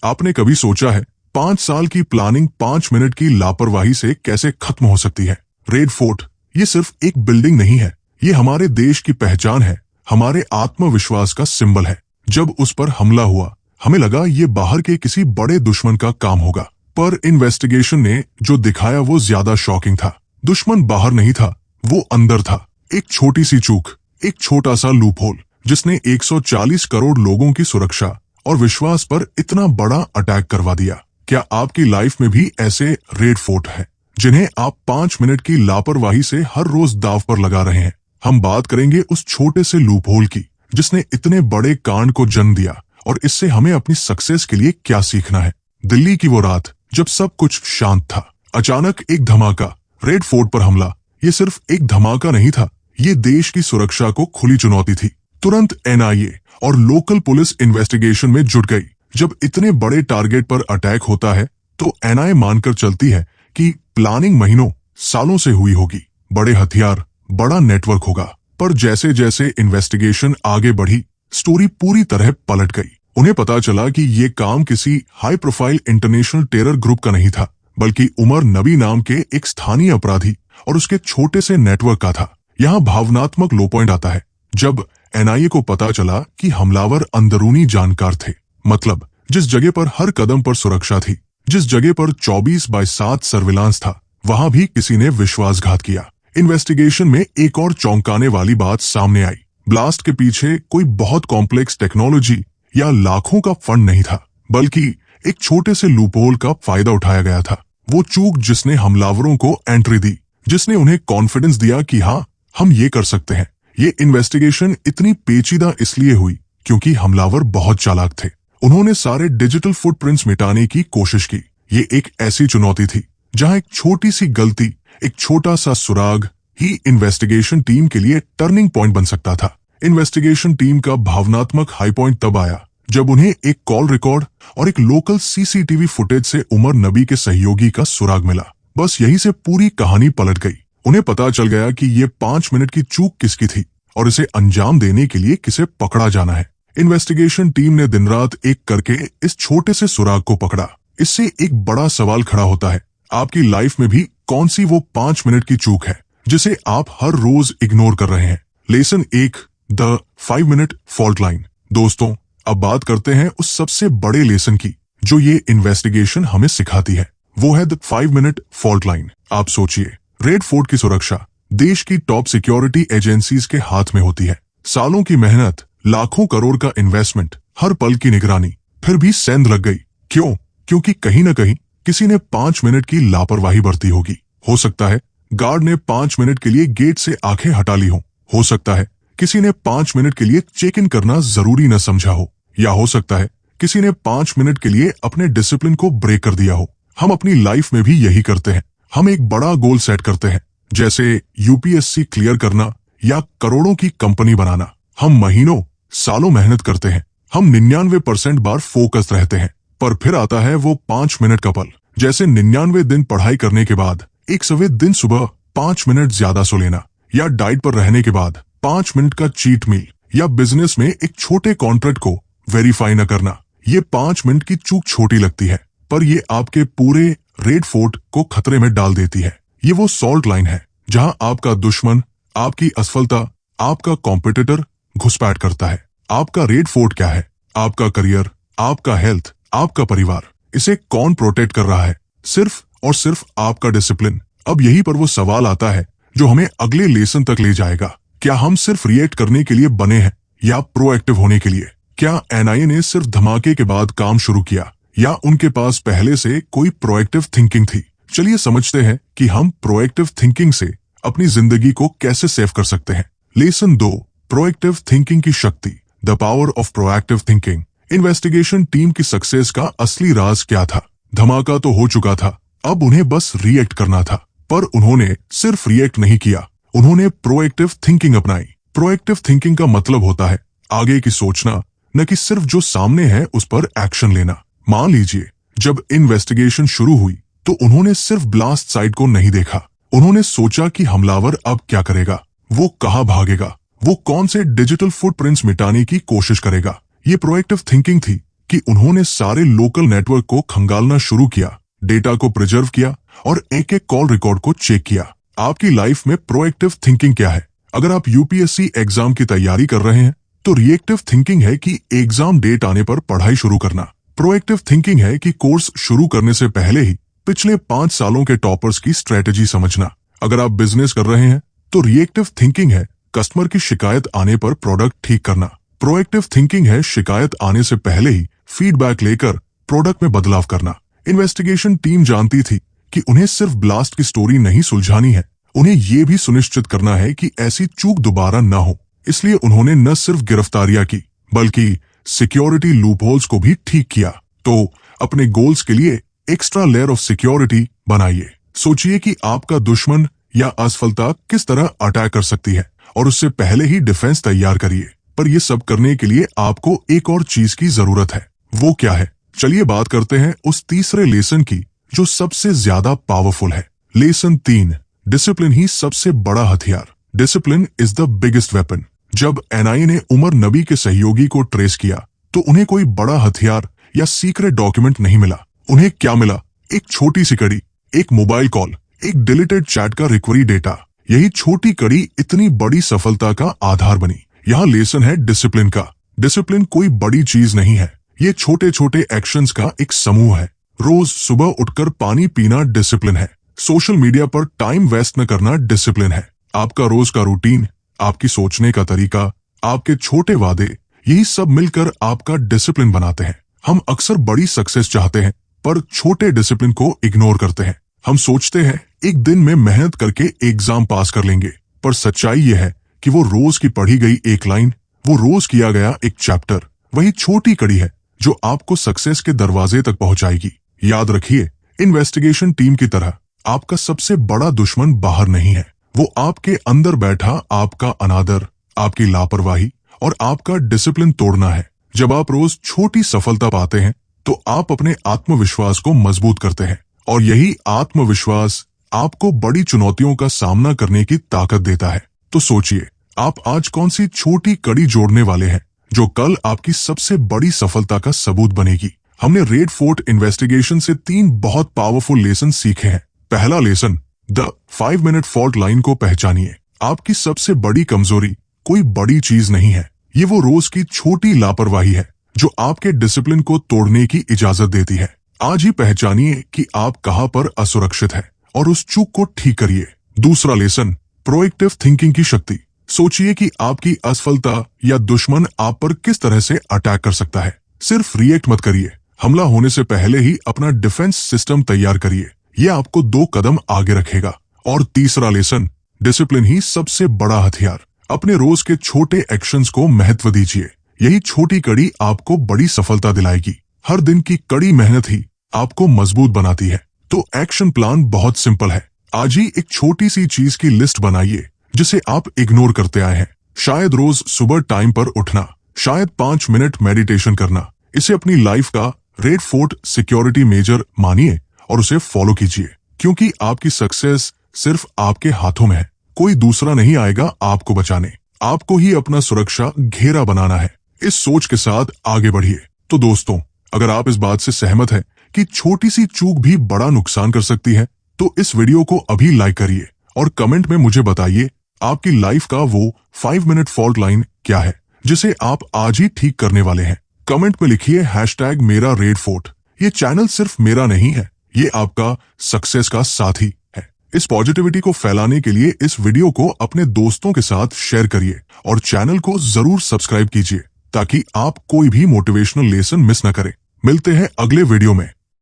आपने कभी सोचा है 5 साल की प्लानिंग 5 मिनट की लापरवाही से कैसे खत्म हो सकती है? रेड फोर्ट ये सिर्फ एक बिल्डिंग नहीं है, ये हमारे देश की पहचान है, हमारे आत्मविश्वास का सिंबल है। जब उस पर हमला हुआ, हमें लगा ये बाहर के किसी बड़े दुश्मन का काम होगा, पर इन्वेस्टिगेशन ने जो दिखाया वो ज्यादा शॉकिंग था। दुश्मन बाहर नहीं था, वो अंदर था। एक छोटी सी चूक, एक छोटा सा लूपहोल, जिसने 140 करोड़ लोगों की सुरक्षा और विश्वास पर इतना बड़ा अटैक करवा दिया। क्या आपकी लाइफ में भी ऐसे रेड फोर्ट हैं, जिन्हें आप 5 मिनट की लापरवाही से हर रोज दांव पर लगा रहे हैं? हम बात करेंगे उस छोटे से लूपहोल की, जिसने इतने बड़े कांड को जन्म दिया, और इससे हमें अपनी सक्सेस के लिए क्या सीखना है। दिल्ली की वो रात जब सब कुछ शांत था, अचानक एक धमाका, रेड फोर्ट पर हमला। ये सिर्फ एक धमाका नहीं था, ये देश की सुरक्षा को खुली चुनौती थी। तुरंत एनआईए और लोकल पुलिस इन्वेस्टिगेशन में जुट गई। जब इतने बड़े टारगेट पर अटैक होता है तो एनआईए मानकर चलती है कि प्लानिंग महीनों सालों से हुई होगी, बड़े हथियार, बड़ा नेटवर्क होगा। पर जैसे जैसे इन्वेस्टिगेशन आगे बढ़ी, स्टोरी पूरी तरह पलट गई। उन्हें पता चला कि ये काम किसी high profile international terror group का नहीं था, बल्कि उमर नबी नाम के एक स्थानीय अपराधी और उसके छोटे से नेटवर्क का था। यहाँ भावनात्मक लो पॉइंट आता है। जब एनआईए को पता चला कि हमलावर अंदरूनी जानकार थे, मतलब जिस जगह पर हर कदम पर सुरक्षा थी, जिस जगह पर 24/7 सर्विलांस था, वहां भी किसी ने विश्वासघात किया। इन्वेस्टिगेशन में एक और चौंकाने वाली बात सामने आई। ब्लास्ट के पीछे कोई बहुत कॉम्प्लेक्स टेक्नोलॉजी या लाखों का फंड नहीं था, बल्कि एक छोटे से लूपहोल का फायदा उठाया गया था। वो चूक जिसने हमलावरों को एंट्री दी, जिसने उन्हें कॉन्फिडेंस दिया कि हाँ, हम ये कर सकते हैं। ये इन्वेस्टिगेशन इतनी पेचीदा इसलिए हुई क्योंकि हमलावर बहुत चालाक थे। उन्होंने सारे डिजिटल फुटप्रिंट्स मिटाने की कोशिश की। ये एक ऐसी चुनौती थी जहां एक छोटी सी गलती, एक छोटा सा सुराग ही इन्वेस्टिगेशन टीम के लिए टर्निंग पॉइंट बन सकता था। इन्वेस्टिगेशन टीम का भावनात्मक हाई पॉइंट तब आया जब उन्हें एक कॉल रिकॉर्ड और एक लोकल सीसीटीवी फुटेज से उमर नबी के सहयोगी का सुराग मिला। बस यहीं से पूरी कहानी पलट गई। उन्हें पता चल गया कि ये 5 मिनट की चूक किसकी थी और इसे अंजाम देने के लिए किसे पकड़ा जाना है। इन्वेस्टिगेशन टीम ने दिन रात एक करके इस छोटे से सुराग को पकड़ा। इससे एक बड़ा सवाल खड़ा होता है, आपकी लाइफ में भी कौन सी वो 5 मिनट की चूक है जिसे आप हर रोज इग्नोर कर रहे हैं? Lesson 1, the 5 minute fault line. दोस्तों, अब बात करते हैं उस सबसे बड़े लेसन की जो ये इन्वेस्टिगेशन हमें सिखाती है। वो है द 5 मिनट फॉल्ट लाइन। आप सोचिए, रेड फोर्ट की सुरक्षा देश की टॉप सिक्योरिटी एजेंसीज के हाथ में होती है। सालों की मेहनत, लाखों करोड़ का इन्वेस्टमेंट, हर पल की निगरानी, फिर भी सेंध लग गई। क्यों? क्योंकि कहीं न कहीं किसी ने 5 मिनट की लापरवाही बरती होगी। हो सकता है गार्ड ने 5 मिनट के लिए गेट से आंखें हटा ली हो सकता है किसी ने 5 मिनट के लिए चेक इन करना जरूरी न समझा हो, या हो सकता है किसी ने 5 मिनट के लिए अपने डिसिप्लिन को ब्रेक कर दिया हो। हम अपनी लाइफ में भी यही करते हैं। हम एक बड़ा गोल सेट करते हैं, जैसे यूपीएससी क्लियर करना या करोड़ों की कंपनी बनाना। हम महीनों सालों मेहनत करते हैं, हम 99% बार फोकस रहते हैं, पर फिर आता है वो 5 मिनट का पल। जैसे 99 दिन पढ़ाई करने के बाद 100वें दिन सुबह 5 मिनट ज्यादा सो लेना, या डाइट पर रहने के बाद 5 मिनट का चीट मील, या बिजनेस में एक छोटे कॉन्ट्रैक्ट को वेरीफाई न करना। ये 5 मिनट की चूक छोटी लगती है, पर ये आपके पूरे रेड फोर्ट को खतरे में डाल देती है। ये वो सॉल्ट लाइन है जहां आपका दुश्मन, आपकी असफलता, आपका कॉम्पिटिटर घुसपैठ करता है। आपका रेड फोर्ट क्या है? आपका करियर, आपका हेल्थ, आपका परिवार। इसे कौन प्रोटेक्ट कर रहा है? सिर्फ और सिर्फ आपका डिसिप्लिन। अब यहीं पर वो सवाल आता है जो हमें अगले लेसन तक ले जाएगा। क्या हम सिर्फ रिएक्ट करने के लिए बने हैं या प्रोएक्टिव होने के लिए? क्या एनआईए ने सिर्फ धमाके के बाद काम शुरू किया, या उनके पास पहले से कोई प्रोएक्टिव थिंकिंग थी? चलिए समझते हैं कि हम प्रोएक्टिव थिंकिंग से अपनी जिंदगी को कैसे सेव कर सकते हैं। लेसन 2, प्रोएक्टिव थिंकिंग की शक्ति, the power of proactive thinking. Investigation team की सक्सेस का असली राज क्या था? धमाका तो हो चुका था, अब उन्हें बस रिएक्ट करना था। पर उन्होंने सिर्फ रिएक्ट नहीं किया, उन्होंने प्रोएक्टिव थिंकिंग अपनाई। प्रोएक्टिव थिंकिंग का मतलब होता है आगे की सोचना, न कि सिर्फ जो सामने है उस पर एक्शन लेना। मान लीजिए जब इन्वेस्टिगेशन शुरू हुई तो उन्होंने सिर्फ ब्लास्ट साइट को नहीं देखा, उन्होंने सोचा कि हमलावर अब क्या करेगा, वो कहां भागेगा, वो कौन से डिजिटल फुटप्रिंट्स मिटाने की कोशिश करेगा। ये प्रोएक्टिव थिंकिंग थी कि उन्होंने सारे लोकल नेटवर्क को खंगालना शुरू किया, डेटा को प्रिजर्व किया और एक एक कॉल रिकॉर्ड को चेक किया। आपकी लाइफ में प्रोएक्टिव थिंकिंग क्या है? अगर आप यूपीएससी एग्जाम की तैयारी कर रहे हैं तो रिएक्टिव थिंकिंग है कि एग्जाम डेट आने पर पढ़ाई शुरू करना। प्रोएक्टिव थिंकिंग है कि कोर्स शुरू करने से पहले ही पिछले 5 सालों के टॉपर्स की स्ट्रेटेजी समझना। अगर आप बिजनेस कर रहे हैं तो रिएक्टिव थिंकिंग है कस्टमर की शिकायत आने पर प्रोडक्ट ठीक करना। प्रोएक्टिव थिंकिंग है शिकायत आने से पहले ही फीडबैक लेकर प्रोडक्ट में बदलाव करना। इन्वेस्टिगेशन टीम जानती थी कि उन्हें सिर्फ ब्लास्ट की स्टोरी नहीं सुलझानी है, उन्हें ये भी सुनिश्चित करना है कि ऐसी चूक दोबारा न हो। इसलिए उन्होंने न सिर्फ गिरफ्तारियां की बल्कि सिक्योरिटी लूपहोल्स को भी ठीक किया। तो अपने गोल्स के लिए एक्स्ट्रा लेयर ऑफ सिक्योरिटी बनाइए। सोचिए कि आपका दुश्मन या असफलता किस तरह अटैक कर सकती है और उससे पहले ही डिफेंस तैयार करिए। पर यह सब करने के लिए आपको एक और चीज की जरूरत है। वो क्या है? चलिए बात करते हैं उस तीसरे लेसन की जो सबसे ज्यादा पावरफुल है। लेसन 3, डिसिप्लिन ही सबसे बड़ा हथियार। Discipline is the biggest weapon. जब एनआईए ने उमर नबी के सहयोगी को ट्रेस किया तो उन्हें कोई बड़ा हथियार या सीक्रेट डॉक्यूमेंट नहीं मिला। उन्हें क्या मिला? एक छोटी सी कड़ी, एक मोबाइल कॉल, एक डिलीटेड चैट का रिकवरी डेटा। यही छोटी कड़ी इतनी बड़ी सफलता का आधार बनी। यहाँ लेसन है डिसिप्लिन का। डिसिप्लिन कोई बड़ी चीज नहीं है, ये छोटे छोटे एक्शंस का एक समूह है। रोज सुबह उठकर पानी पीना डिसिप्लिन है। सोशल मीडिया पर टाइम वेस्ट न करना डिसिप्लिन है। आपका रोज का रूटीन, आपकी सोचने का तरीका, आपके छोटे वादे, यही सब मिलकर आपका डिसिप्लिन बनाते हैं। हम अक्सर बड़ी सक्सेस चाहते हैं पर छोटे डिसिप्लिन को इग्नोर करते हैं। हम सोचते हैं एक दिन में मेहनत करके एग्जाम पास कर लेंगे, पर सच्चाई यह है कि वो रोज की पढ़ी गई एक लाइन, वो रोज किया गया एक चैप्टर, वही छोटी कड़ी है जो आपको सक्सेस के दरवाजे तक पहुंचाएगी। याद रखिए, इन्वेस्टिगेशन टीम की तरह आपका सबसे बड़ा दुश्मन बाहर नहीं है, वो आपके अंदर बैठा आपका अनादर, आपकी लापरवाही और आपका डिसिप्लिन तोड़ना है। जब आप रोज छोटी सफलता पाते हैं तो आप अपने आत्मविश्वास को मजबूत करते हैं और यही आत्मविश्वास आपको बड़ी चुनौतियों का सामना करने की ताकत देता है। तो सोचिए, आप आज कौन सी छोटी कड़ी जोड़ने वाले हैं जो कल आपकी सबसे बड़ी सफलता का सबूत बनेगी। हमने रेड फोर्ट इन्वेस्टिगेशन से 3 बहुत पावरफुल लेसन सीखे हैं। पहला lesson, the 5 minute fault line को पहचानिए। आपकी सबसे बड़ी कमजोरी कोई बड़ी चीज नहीं है, ये वो रोज की छोटी लापरवाही है जो आपके डिसिप्लिन को तोड़ने की इजाजत देती है। आज ही पहचानिए कि आप कहां पर असुरक्षित हैं और उस चूक को ठीक करिए। दूसरा लेसन, प्रोएक्टिव थिंकिंग की शक्ति। सोचिए कि आपकी असफलता या दुश्मन आप पर किस तरह से अटैक कर सकता है। सिर्फ रिएक्ट मत करिए, हमला होने से पहले ही अपना डिफेंस सिस्टम तैयार करिए, यह आपको 2 कदम आगे रखेगा। और तीसरा लेसन, डिसिप्लिन ही सबसे बड़ा हथियार। अपने रोज के छोटे एक्शंस को महत्व दीजिए, यही छोटी कड़ी आपको बड़ी सफलता दिलाएगी। हर दिन की कड़ी मेहनत ही आपको मजबूत बनाती है। तो एक्शन प्लान बहुत सिंपल है। आज ही एक छोटी सी चीज की लिस्ट बनाइए जिसे आप इग्नोर करते आए हैं। शायद रोज सुबह टाइम पर उठना, शायद 5 मिनट मेडिटेशन करना। इसे अपनी लाइफ का रेड फोर्ट सिक्योरिटी मेजर मानिए और उसे फॉलो कीजिए, क्योंकि आपकी सक्सेस सिर्फ आपके हाथों में है। कोई दूसरा नहीं आएगा आपको बचाने, आपको ही अपना सुरक्षा घेरा बनाना है। इस सोच के साथ आगे बढ़िए। तो दोस्तों, अगर आप इस बात से सहमत हैं कि छोटी सी चूक भी बड़ा नुकसान कर सकती है तो इस वीडियो को अभी लाइक करिए और कमेंट में मुझे बताइए आपकी लाइफ का वो 5 मिनट फॉल्ट लाइन क्या है जिसे आप आज ही ठीक करने वाले हैं। कमेंट में लिखिए #मेरा रेड फोर्ट। ये चैनल सिर्फ मेरा नहीं है, ये आपका सक्सेस का साथी है। इस पॉजिटिविटी को फैलाने के लिए इस वीडियो को अपने दोस्तों के साथ शेयर करिए और चैनल को जरूर सब्सक्राइब कीजिए ताकि आप कोई भी मोटिवेशनल लेसन मिस न करें। मिलते हैं अगले वीडियो में।